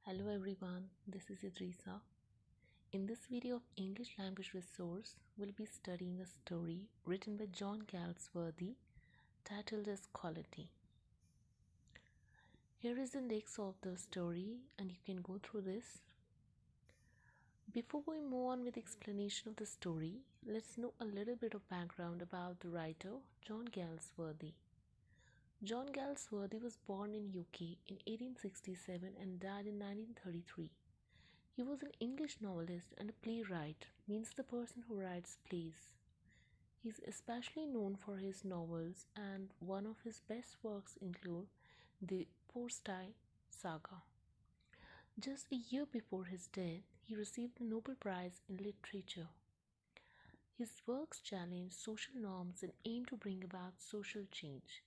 Hello everyone, this is Idrisa. In this video of English language resource, we'll be studying a story written by John Galsworthy titled as Quality. Here is the index of the story and you can go through this. Before we move on with the explanation of the story, let's know a little bit of background about the writer John Galsworthy. John Galsworthy was born in UK in 1867 and died in 1933. He was an English novelist and a playwright, means the person who writes plays. He is especially known for his novels, and one of his best works include the Porstei saga. Just a year before his death, he received the Nobel Prize in Literature. His works challenge social norms and aim to bring about social change.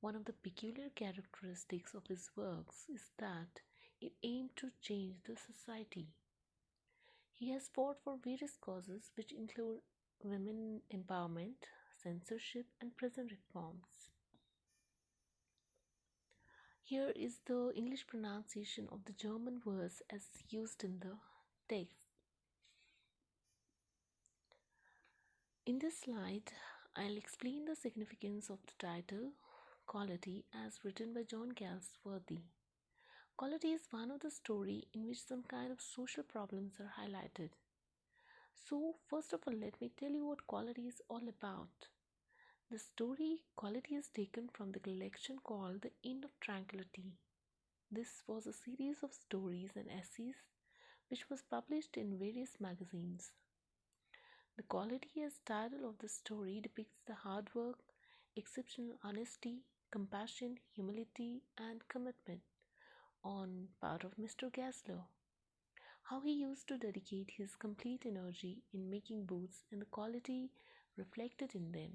One of the peculiar characteristics of his works is that it aimed to change the society. He has fought for various causes which include women empowerment, censorship, and prison reforms. Here is the English pronunciation of the German words as used in the text. In this slide, I'll explain the significance of the title Quality as written by John Galsworthy. Quality is one of the story in which some kind of social problems are highlighted. So, first of all, let me tell you what quality is all about. The story Quality is taken from the collection called The Inn of Tranquility. This was a series of stories and essays which was published in various magazines. The quality as title of the story depicts the hard work, exceptional honesty, compassion, humility, and commitment on part of Mr. Gessler. How he used to dedicate his complete energy in making boots and the quality reflected in them.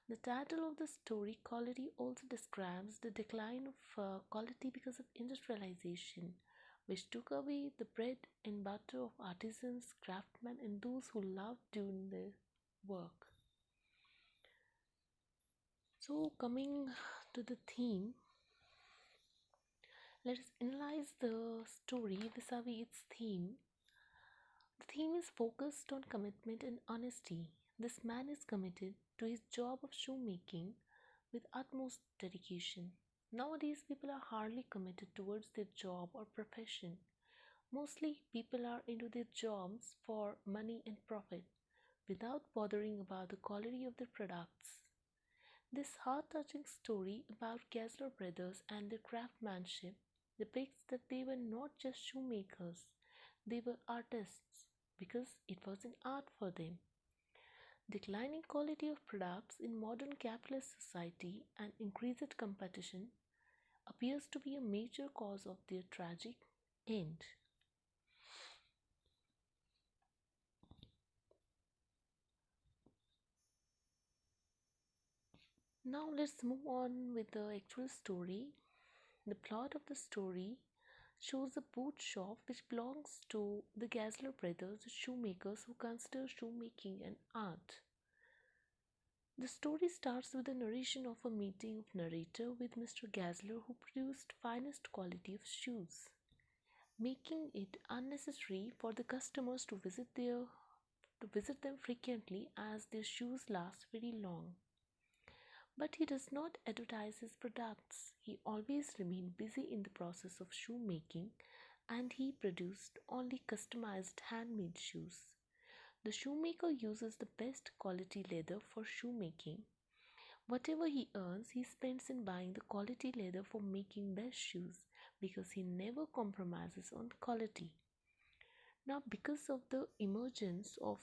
The title of the story, Quality, also describes the decline of quality because of industrialization, which took away the bread and butter of artisans, craftsmen, and those who loved doing their work. So, coming to the theme, let us analyze the story vis-a-vis its theme. The theme is focused on commitment and honesty. This man is committed to his job of shoemaking with utmost dedication. Nowadays, people are hardly committed towards their job or profession. Mostly, people are into their jobs for money and profit without bothering about the quality of their products. This heart-touching story about Gessler Brothers and their craftsmanship depicts that they were not just shoemakers, they were artists because it was an art for them. Declining quality of products in modern capitalist society and increased competition appears to be a major cause of their tragic end. Now let's move on with the actual story. The plot of the story shows a boot shop which belongs to the Gessler brothers, shoemakers who consider shoemaking an art. The story starts with the narration of a meeting of narrator with Mr. Gessler, who produced finest quality of shoes, making it unnecessary for the customers to visit them frequently as their shoes last very long. But he does not advertise his products. He always remained busy in the process of shoemaking, and he produced only customized handmade shoes. The shoemaker uses the best quality leather for shoemaking. Whatever he earns, he spends in buying the quality leather for making best shoes because he never compromises on quality. Now, because of the emergence of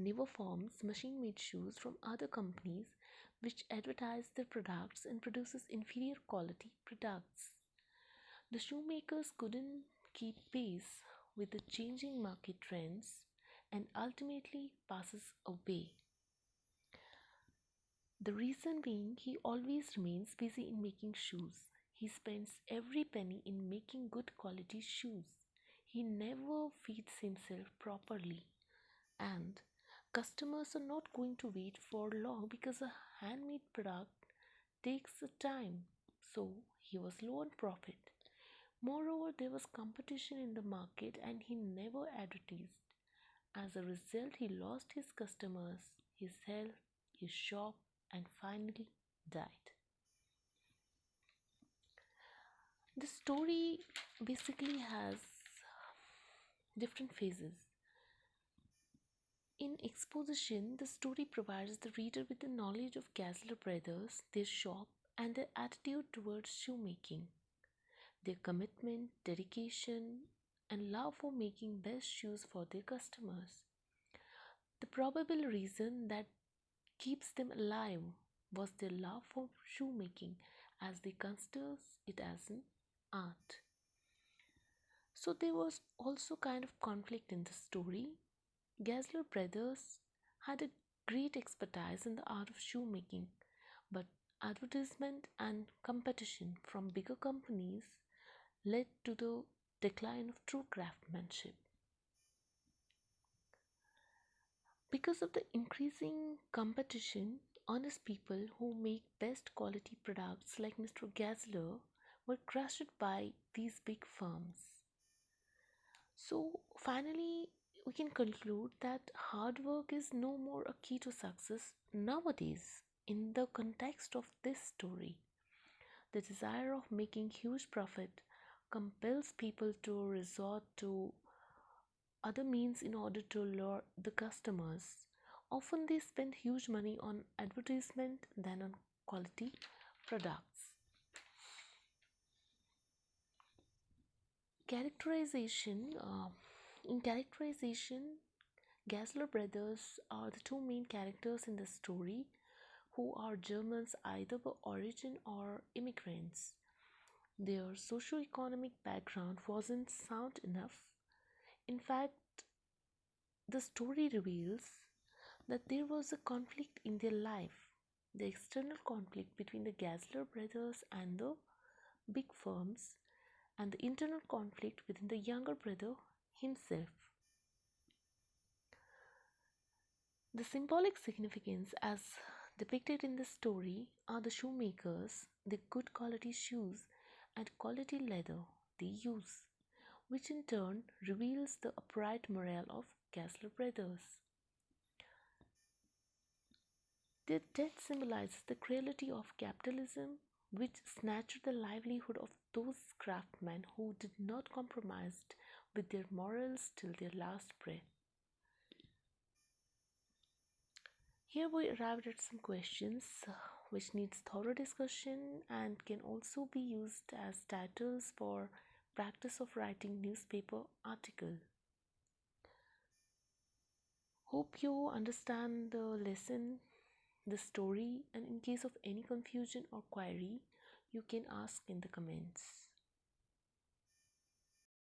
newer forms machine made shoes from other companies which advertise their products and produces inferior quality products, the shoemakers couldn't keep pace with the changing market trends and ultimately passes away. The reason being, he always remains busy in making shoes. He spends every penny in making good quality shoes. He never feeds himself properly, and customers are not going to wait for long because a handmade product takes a time. So he was low on profit. Moreover, there was competition in the market and he never advertised. As a result, he lost his customers, his health, his shop, and finally died. The story basically has different phases. In exposition, the story provides the reader with the knowledge of Gessler Brothers, their shop, and their attitude towards shoemaking, their commitment, dedication, and love for making best shoes for their customers. The probable reason that keeps them alive was their love for shoemaking, as they consider it as an art. So there was also kind of conflict in the story. Gessler Brothers had a great expertise in the art of shoemaking, but advertisement and competition from bigger companies led to the decline of true craftsmanship. Because of the increasing competition, honest people who make best quality products like Mr. Gessler were crushed by these big firms. So, finally, we can conclude that hard work is no more a key to success nowadays. In the context of this story, the desire of making huge profit compels people to resort to other means in order to lure the customers. Often they spend huge money on advertisement than on quality products. Characterization In characterization, Gessler brothers are the two main characters in the story who are Germans either by origin or immigrants. Their socio-economic background wasn't sound enough. In fact, the story reveals that there was a conflict in their life, the external conflict between the Gessler brothers and the big firms, and the internal conflict within the younger brother himself. The symbolic significance, as depicted in the story, are the shoemakers, the good quality shoes, and quality leather they use, which in turn reveals the upright morale of Gessler brothers. Their death symbolizes the cruelty of capitalism, which snatched the livelihood of those craftsmen who did not compromise with their morals till their last breath. Here we arrived at some questions which needs thorough discussion and can also be used as titles for practice of writing newspaper article. Hope you understand the lesson, the story, and in case of any confusion or query, you can ask in the comments.